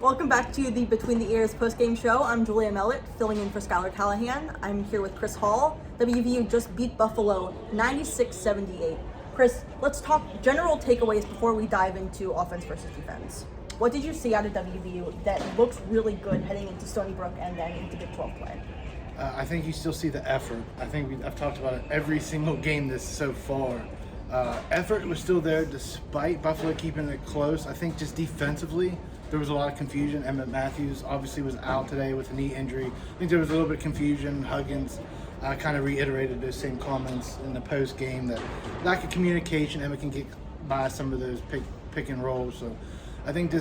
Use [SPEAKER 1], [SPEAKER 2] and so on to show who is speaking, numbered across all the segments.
[SPEAKER 1] Welcome back to the Between the Ears postgame show. I'm Julia Mellett, filling in for Skylar Callahan. I'm here with Chris Hall. WVU just beat Buffalo 96-78. Chris, let's talk general takeaways before we dive into offense versus defense. What did you see out of WVU that looks really good heading into Stony Brook and then into Big 12 play?
[SPEAKER 2] I think you still see the effort. I've talked about it every single game this so far. Effort was still there despite Buffalo keeping it close. I think just defensively, there was a lot of confusion. Emmitt Matthews obviously was out today with a knee injury. I think there was a little bit of confusion. Huggins kind of reiterated those same comments in the post game that lack of communication. Emmitt can get by some of those pick and rolls. So I think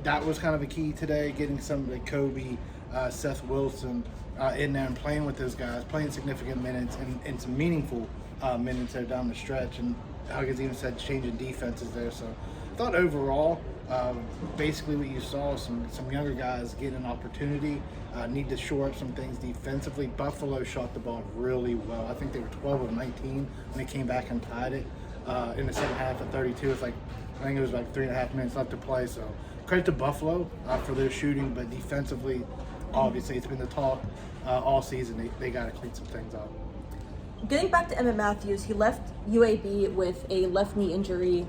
[SPEAKER 2] that was kind of a key today, getting some of the Kobe, Seth Wilson in there and playing with those guys, playing significant minutes and some meaningful minutes there down the stretch. And Huggins even said changing defenses there. So I thought overall, basically what you saw, some younger guys getting an opportunity, need to shore up some things defensively. Buffalo shot the ball really well. I think they were 12 of 19 when they came back and tied it in the second half at 32. It's like, I think it was like 3.5 minutes left to play. So credit to Buffalo for their shooting, but defensively, obviously it's been the talk all season. They got to clean some things up.
[SPEAKER 1] Getting back to Emmitt Matthews, he left UAB with a left knee injury.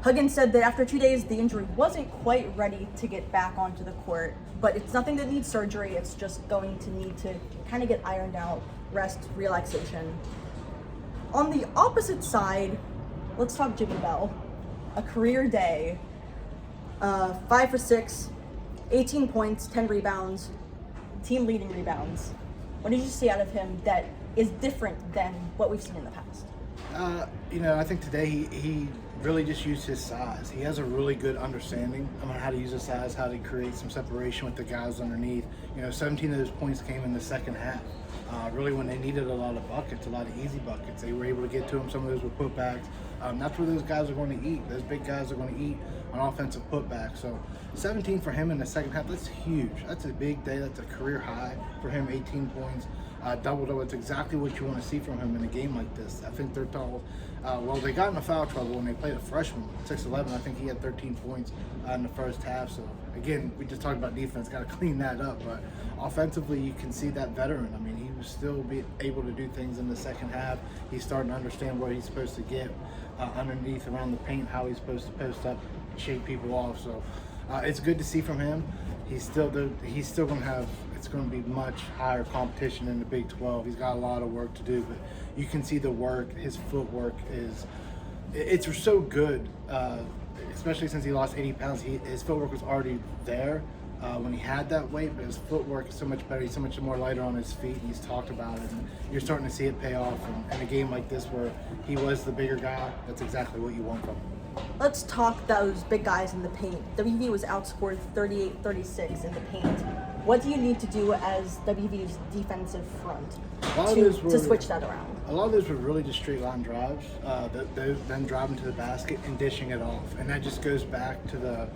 [SPEAKER 1] Huggins said that after 2 days, the injury wasn't quite ready to get back onto the court, but it's nothing that needs surgery. It's just going to need to kind of get ironed out, rest, relaxation. On the opposite side, let's talk Jimmy Bell. A career day, 5 for 6, 18 points, 10 rebounds, team leading rebounds. What did you see out of him that is different than what we've seen in the past?
[SPEAKER 2] I think today he really just used his size. He has a really good understanding of how to use his size, how to create some separation with the guys underneath. 17 of those points came in the second half. Really when they needed a lot of buckets, a lot of easy buckets. They were able to get to him. Some of those were putbacks. That's where those guys are going to eat. Those big guys are going to eat on offensive putbacks. So 17 for him in the second half, that's huge. That's a big day. That's a career high for him, 18 points. Double-double. It's exactly what you want to see from him in a game like this. I think they're tall. They got into foul trouble when they played a freshman, 6'11". I think he had 13 points in the first half. So, again, we just talked about defense, got to clean that up. But offensively, you can see that veteran. I mean, he was still able to do things in the second half. He's starting to understand where he's supposed to get underneath around the paint, how he's supposed to post up, shake people off. So, it's good to see from him. He's still going to have. It's going to be much higher competition in the Big 12. He's got a lot of work to do, but you can see the work. His footwork it's so good, especially since he lost 80 pounds. His footwork was already there when he had that weight, but his footwork is so much better. He's so much more lighter on his feet, and he's talked about it. And you're starting to see it pay off. And in a game like this where he was the bigger guy, that's exactly what you want from him.
[SPEAKER 1] Let's talk those big guys in the paint. WVU was outscored 38-36 in the paint. What do you need to do as WVU's defensive front to switch that around?
[SPEAKER 2] A lot of those were really just straight line drives, them driving to the basket and dishing it off. And that just goes back to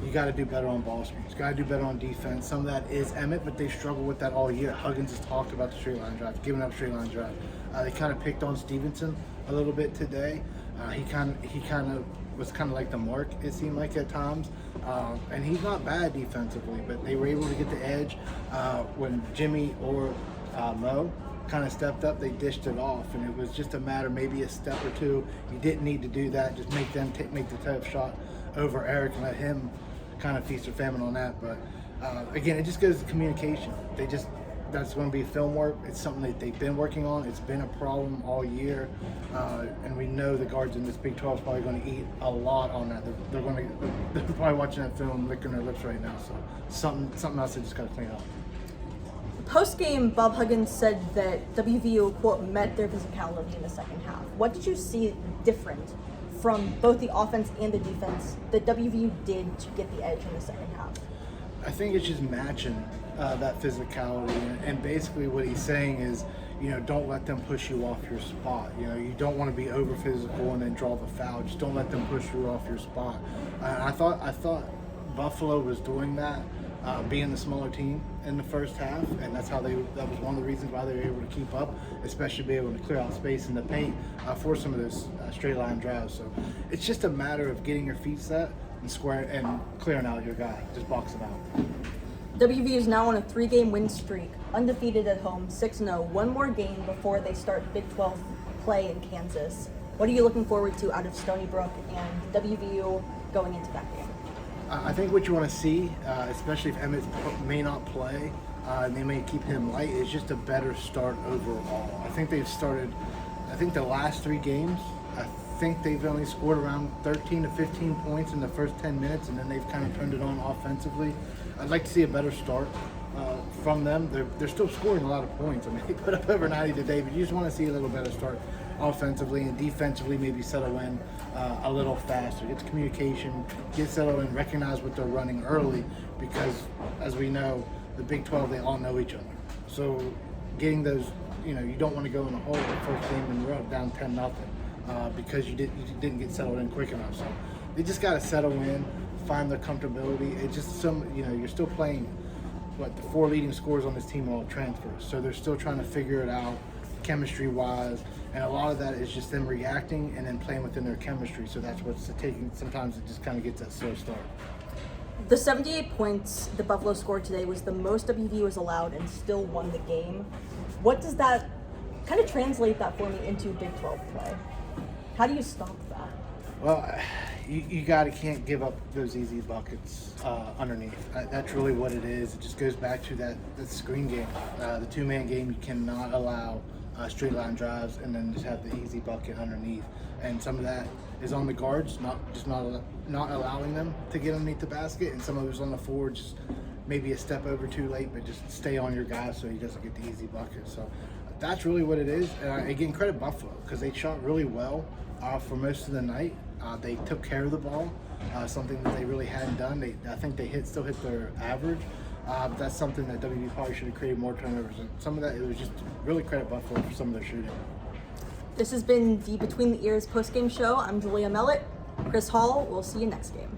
[SPEAKER 2] you got to do better on ball screens. You got to do better on defense. Some of that is Emmitt, but they struggle with that all year. Huggins has talked about the straight line drive, giving up straight line drive. They kind of picked on Stevenson a little bit today. He kind of was kind of like the mark, it seemed like at times. And he's not bad defensively, but they were able to get the edge. When Jimmy or Mo kind of stepped up, they dished it off, and it was just a matter, maybe a step or two. You didn't need to do that. Just make them make the tough shot over Eric and let him kind of feast or famine on that. But again, it just goes to communication. That's going to be film work. It's something that they've been working on. It's been a problem all year, and we know the guards in this Big 12 is probably going to eat a lot on that. They're probably watching that film, licking their lips right now. So something else they just got to clean up.
[SPEAKER 1] Post-game, Bob Huggins said that WVU, quote, met their physicality in the second half. What did you see different from both the offense and the defense that WVU did to get the edge in the second half?
[SPEAKER 2] I think it's just matching that physicality, and basically what he's saying is, don't let them push you off your spot. You don't want to be over physical and then draw the foul. Just don't let them push you off your spot. I thought Buffalo was doing that, being the smaller team in the first half, and that was one of the reasons why they were able to keep up, especially be able to clear out space in the paint for some of those straight line drives. So it's just a matter of getting your feet set, and clearing out your guy, just box him out.
[SPEAKER 1] WVU is now on a 3-game win streak, undefeated at home, 6-0. One more game before they start Big 12 play in Kansas. What are you looking forward to out of Stony Brook and WVU going into that game?
[SPEAKER 2] I think what you want to see, especially if Emmitt may not play, and they may keep him light, is just a better start overall. I think they've started, the last 3 games, I think they've only scored around 13 to 15 points in the first 10 minutes, and then they've kind of turned it on offensively. I'd like to see a better start from them. They're still scoring a lot of points. I mean, they put up over 90 today, but you just want to see a little better start offensively, and defensively maybe settle in a little faster. Get the communication, get settled in, recognize what they're running early, because as we know, the Big 12, they all know each other. So getting those, you don't want to go in a hole the first game in a row down 10-0 because you didn't get settled in quick enough. So they just got to settle in, find their comfortability. It's just you're still playing, the 4 leading scorers on this team are all transfers. So they're still trying to figure it out chemistry-wise, and a lot of that is just them reacting and then playing within their chemistry. So that's what's taking, sometimes it just kind of gets that slow start.
[SPEAKER 1] The 78 points the Buffalo scored today was the most WVU has allowed and still won the game. What does that kind of translate that for me into Big 12 play? How do you stop that?
[SPEAKER 2] Well, you can't give up those easy buckets underneath. That's really what it is. It just goes back to that screen game. The 2-man game, you cannot allow straight line drives and then just have the easy bucket underneath. And some of that is on the guards, not allowing them to get underneath the basket, and some of it is on the forward, just maybe a step over too late, but just stay on your guy so he doesn't get the easy bucket. So that's really what it is. And again, credit Buffalo, because they shot really well for most of the night. They took care of the ball, something that they really hadn't done. I think they still hit their average. But that's something that WVU probably should have created more turnovers. And some of that, it was just really credit Buffalo for some of their shooting.
[SPEAKER 1] This has been the Between the Ears postgame show. I'm Julia Mellett. Chris Hall. We'll see you next game.